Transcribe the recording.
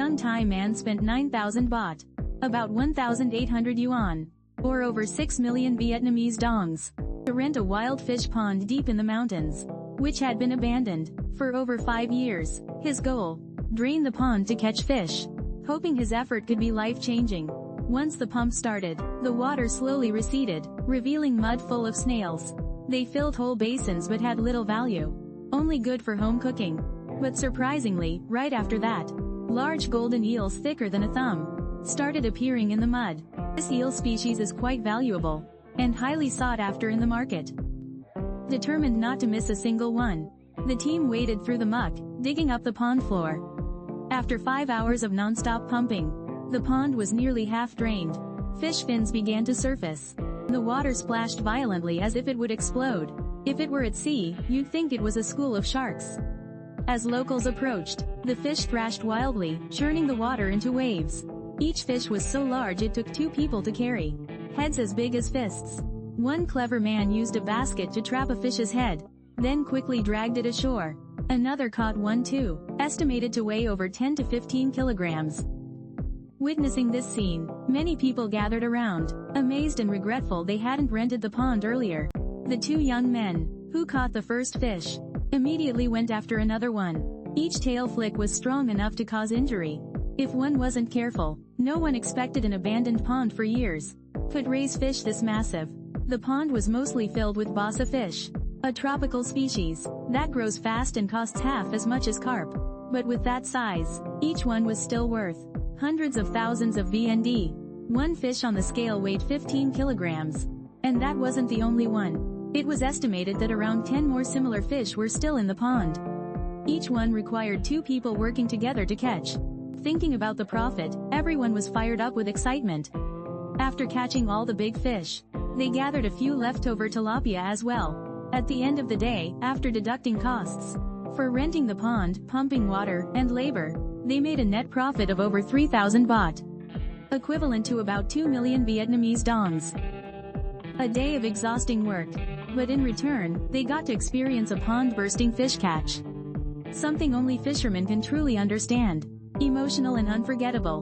young Thai man spent 9,000 baht, about 1,800 yuan, or over 6 million Vietnamese dongs, to rent a wild fish pond deep in the mountains, which had been abandoned for over 5 years. His goal: drain the pond to catch fish, hoping his effort could be life-changing. Once the pump started, the water slowly receded, revealing mud full of snails. They filled whole basins but had little value, only good for home cooking. But surprisingly, right after that, large golden eels thicker than a thumb started appearing in the mud. This eel species is quite valuable and highly sought after in the market. Determined not to miss a single one, the team waded through the muck, digging up the pond floor. After 5 hours of non-stop pumping, the pond was nearly half drained. Fish fins began to surface. The water splashed violently as if it would explode. If it were at sea, you'd think it was a school of sharks. As locals approached, the fish thrashed wildly, churning the water into waves. Each fish was so large it took 2 people to carry, heads as big as fists. One clever man used a basket to trap a fish's head, then quickly dragged it ashore. Another caught one too, estimated to weigh over 10 to 15 kilograms. Witnessing this scene, many people gathered around, amazed and regretful they hadn't rented the pond earlier. The 2 young men, who caught the first fish, immediately went after another one. Each tail flick was strong enough to cause injury. If one wasn't careful, no one expected an abandoned pond for years could raise fish this massive. The pond was mostly filled with basa fish, a tropical species that grows fast and costs half as much as carp. But with that size, each one was still worth hundreds of thousands of VND. One fish on the scale weighed 15 kilograms. And that wasn't the only one. It was estimated that around 10 more similar fish were still in the pond. Each one required 2 people working together to catch. Thinking about the profit, everyone was fired up with excitement. After catching all the big fish, they gathered a few leftover tilapia as well. At the end of the day, after deducting costs for renting the pond, pumping water, and labor, they made a net profit of over 3,000 baht, equivalent to about 2 million Vietnamese dongs. A day of exhausting work, but in return, they got to experience a pond-bursting fish catch. Something only fishermen can truly understand. Emotional and unforgettable.